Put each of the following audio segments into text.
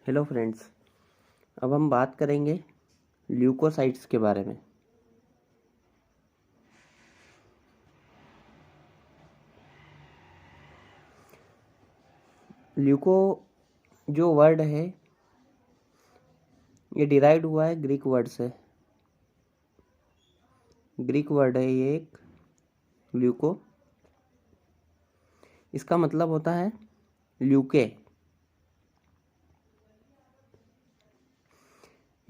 Hello friends. अब हम बात करेंगे ल्यूकोसाइट्स के बारे में। ल्यूको जो वर्ड है ये डिराइव्ड हुआ है ग्रीक वर्ड से। ग्रीक वर्ड है ये एक ल्यूको। इसका मतलब होता है leuke.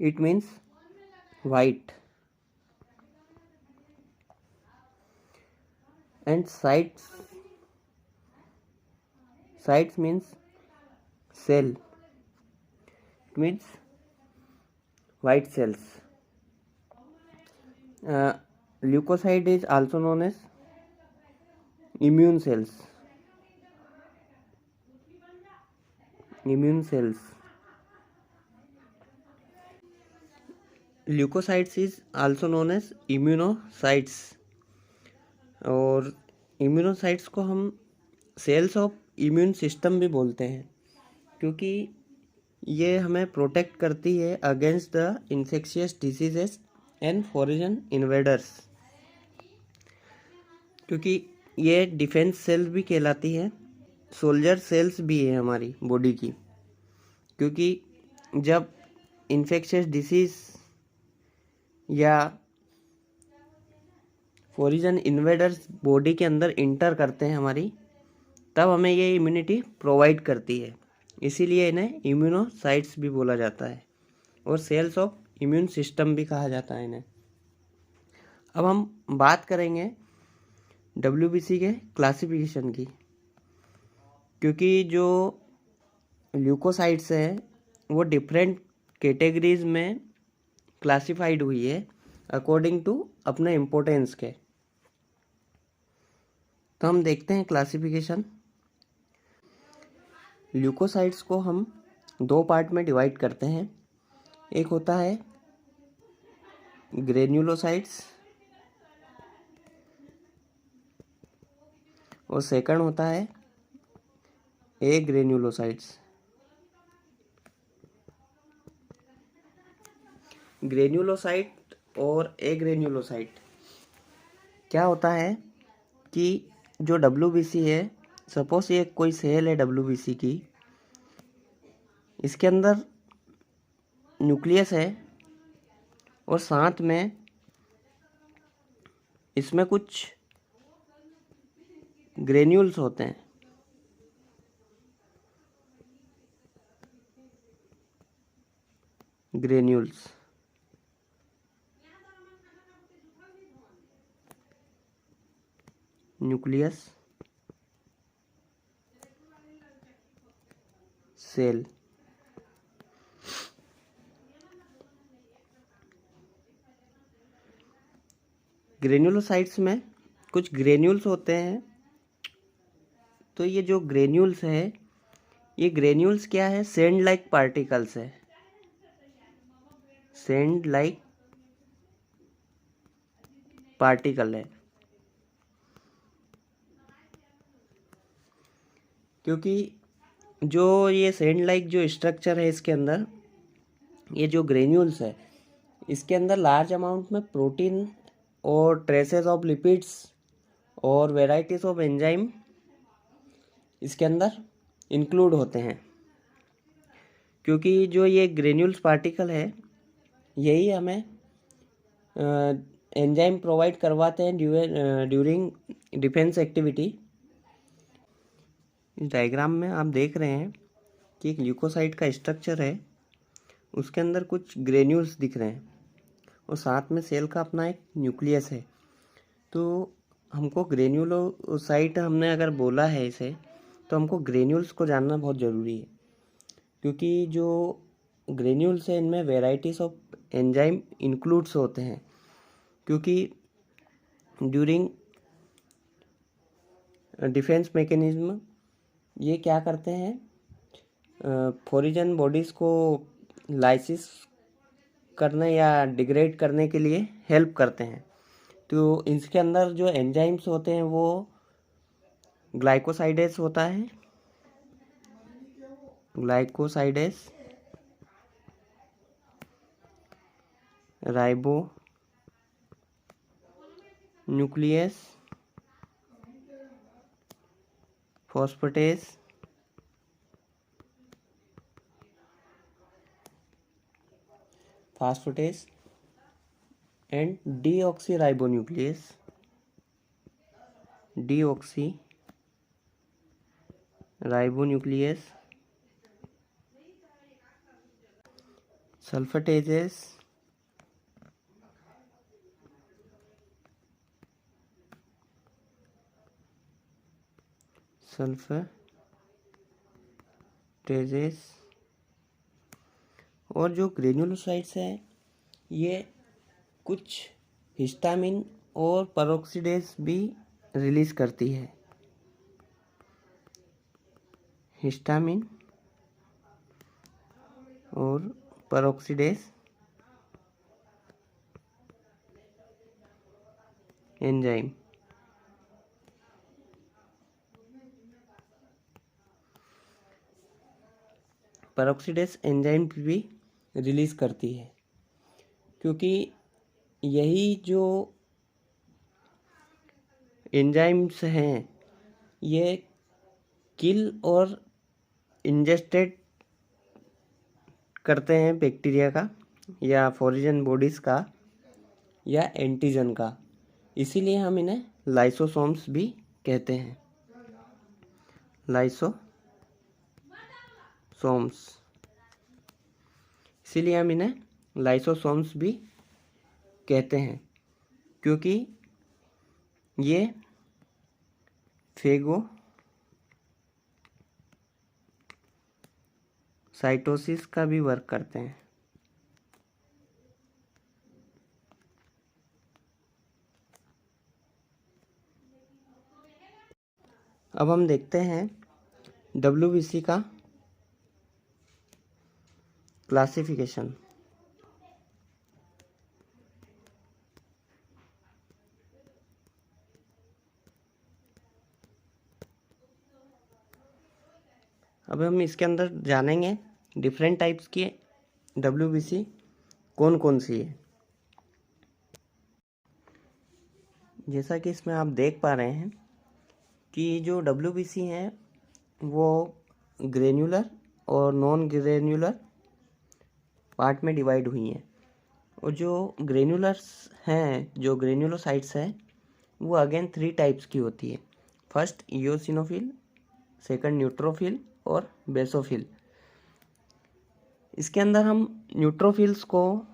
It means white and cytes means cell. It means white cells. Leukocyte is also known as immune cells. Leukocytes is also known as immunocytes. और इम्यूनोसाइट्स को हम सेल्स ऑफ इम्यून सिस्टम भी बोलते हैं, क्योंकि ये हमें प्रोटेक्ट करती है against the infectious diseases and foreign invaders. क्योंकि ये डिफेंस सेल्स भी कहलाती है, सोल्जर सेल्स भी है हमारी बॉडी की। क्योंकि जब इन्फेक्शियस डिसीज या फॉरेन इन्वेडर्स बॉडी के अंदर इंटर करते हैं हमारी, तब हमें ये इम्यूनिटी प्रोवाइड करती है। इसीलिए इन्हें इम्यूनोसाइट्स भी बोला जाता है और सेल्स ऑफ इम्यून सिस्टम भी कहा जाता है इन्हें। अब हम बात करेंगे WBC के क्लासिफिकेशन की, क्योंकि जो ल्यूकोसाइट्स है वो डिफरेंट कैटेगरीज में क्लासिफाइड हुई है अकॉर्डिंग टू अपने इम्पोर्टेंस के। तो हम देखते हैं क्लासिफिकेशन। ल्यूकोसाइट्स को हम दो पार्ट में डिवाइड करते हैं। एक होता है ग्रेन्युलोसाइट्स और सेकंड होता है ए ग्रेन्युलोसाइट्स। ग्रेन्युलोसाइट और ए ग्रेन्युलोसाइट क्या होता है कि जो WBC है, सपोज ये कोई सेल है WBC की, इसके अंदर न्यूक्लियस है और साथ में इसमें कुछ ग्रेन्यूल्स होते हैं। Granules nucleus cell. ग्रेन्युलोसाइट्स में कुछ ग्रेन्यूल्स होते हैं। तो ये जो ग्रेन्यूल्स है, ये ग्रेन्यूल्स क्या है? सैंड लाइक पार्टिकल्स है। सैंड लाइक पार्टिकल है, क्योंकि जो ये सैंड लाइक जो स्ट्रक्चर है इसके अंदर, ये जो ग्रेन्यूल्स है इसके अंदर लार्ज अमाउंट में प्रोटीन और ट्रेसेस ऑफ लिपिड्स और वेराइटीज ऑफ एंजाइम इसके अंदर इंक्लूड होते हैं। क्योंकि जो ये ग्रेन्यूल्स पार्टिकल है यही हमें एंजाइम प्रोवाइड करवाते हैं ड्यूरिंग डिफेंस एक्टिविटी। इस डायग्राम में आप देख रहे हैं कि एक ल्यूकोसाइट का स्ट्रक्चर है, उसके अंदर कुछ ग्रेन्यूल्स दिख रहे हैं और साथ में सेल का अपना एक न्यूक्लियस है। तो हमको ग्रेन्युलोसाइट हमने अगर बोला है इसे, तो हमको ग्रेन्यूल्स को जानना बहुत ज़रूरी है। क्योंकि जो ग्रेन्यूल्स है इनमें वेराइटीज़ ऑफ एंजाइम इंक्लूड्स होते हैं। क्योंकि ड्यूरिंग डिफेंस मैकेनिज्म ये क्या करते हैं, फॉरेन बॉडीज़ को लाइसिस करने या डिग्रेड करने के लिए हेल्प करते हैं। तो इसके अंदर जो एंजाइम्स होते हैं वो ग्लाइकोसाइडेस होता है, ग्लाइकोसाइडेस राइबो न्यूक्लियस फॉस्फेटेस एंड डीऑक्सीराइबोन्यूक्लियस सल्फेटेजेस और जो ग्रेन्युलोसाइट्स हैं ये कुछ हिस्टामिन और पेरोक्सीडेज भी रिलीज करती है। हिस्टामिन और पेरोक्सीडेज एंजाइम भी रिलीज करती है, क्योंकि यही जो एंजाइम्स हैं ये किल और इंजेस्टेड करते हैं बैक्टीरिया का या फॉरेन बॉडीज़ का या एंटीजन का, इसीलिए हम इन्हें लाइसोसोम्स भी कहते हैं। इसीलिए हम इन्हें लाइसोसोम्स भी कहते हैं, क्योंकि ये फेगोसाइटोसिस का भी वर्क करते हैं। अब हम देखते हैं WBC का क्लासिफिकेशन। अब हम इसके अंदर जानेंगे डिफरेंट टाइप्स की WBC कौन कौन सी है। जैसा कि इसमें आप देख पा रहे हैं कि जो WBC हैं वो ग्रेन्युलर और नॉन ग्रेन्युलर पार्ट में डिवाइड हुई हैं, और जो ग्रेन्युलर्स हैं, जो ग्रेन्युलोसाइट्स हैं, वो अगेन 3 टाइप्स की होती है। फर्स्ट इओसिनोफिल, सेकंड न्यूट्रोफिल और बेसोफिल। इसके अंदर हम न्यूट्रोफिल्स को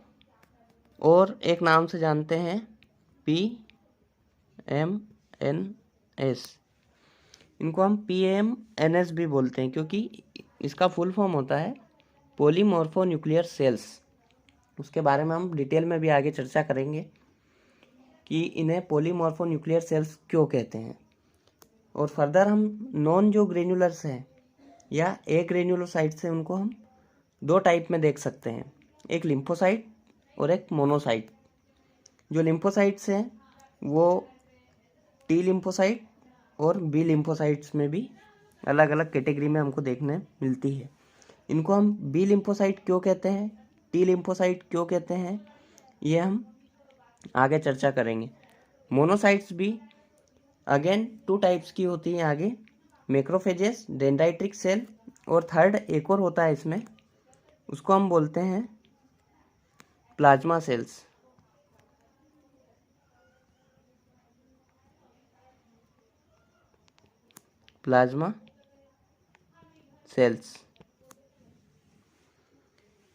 और एक नाम से जानते हैं PMNS। इनको हम PMNS भी बोलते हैं, क्योंकि इसका फुल फॉर्म होता है पॉलीमॉर्फोन्यूक्लियर सेल्स। उसके बारे में हम डिटेल में भी आगे चर्चा करेंगे कि इन्हें पॉलीमॉर्फोन्यूक्लियर सेल्स क्यों कहते हैं। और फर्दर हम नॉन जो ग्रेन्युलर्स हैं या एक ग्रेन्युलोसाइट से उनको हम 2 टाइप में देख सकते हैं, एक लिम्फोसाइट और एक मोनोसाइट। जो लिम्फोसाइट्स हैं वो T लिम्फोसाइट और B लिम्फोसाइट्स में भी अलग अलग कैटेगरी में हमको देखने मिलती है। इनको हम B लिम्फोसाइट क्यों कहते हैं, T लिम्फोसाइट क्यों कहते हैं, ये हम आगे चर्चा करेंगे। मोनोसाइट्स भी अगेन 2 टाइप्स की होती हैं आगे, मैक्रोफेजेस, डेंड्राइटिक सेल, और थर्ड एक और होता है इसमें, उसको हम बोलते हैं प्लाज्मा सेल्स।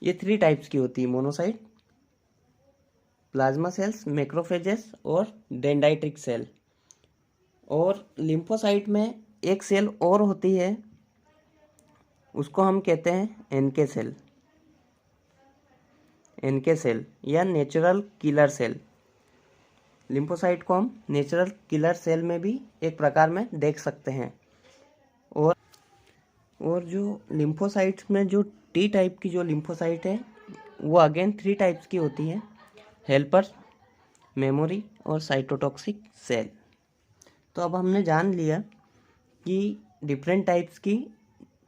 ये 3 टाइप्स की होती है, मोनोसाइट, प्लाज्मा सेल्स, मैक्रोफेजेस और डेंड्राइटिक सेल। और लिम्फोसाइट में एक सेल और होती है, उसको हम कहते हैं NK सेल या नेचुरल किलर सेल। लिम्फोसाइट को हम नेचुरल किलर सेल में भी एक प्रकार में देख सकते हैं। और जो लिम्फोसाइट्स में जो T टाइप की जो लिम्फोसाइट है वो अगेन 3 टाइप्स की होती है, हेल्पर्स, मेमोरी और साइटोटॉक्सिक सेल। तो अब हमने जान लिया कि डिफरेंट टाइप्स की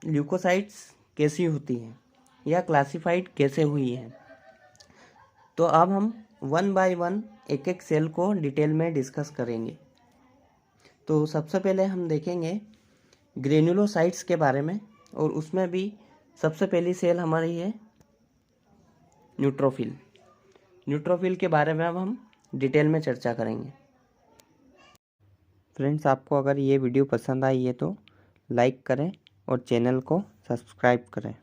ल्यूकोसाइट्स कैसी होती हैं या क्लासिफाइड कैसे हुई हैं। तो अब हम वन बाय वन एक एक सेल को डिटेल में डिस्कस करेंगे। तो सबसे पहले हम देखेंगे ग्रेन्युलोसाइट्स के बारे में, और उसमें भी सबसे पहली सेल हमारी है न्यूट्रोफिल। न्यूट्रोफिल के बारे में अब हम डिटेल में चर्चा करेंगे। फ्रेंड्स, आपको अगर ये वीडियो पसंद आई है तो लाइक करें और चैनल को सब्सक्राइब करें।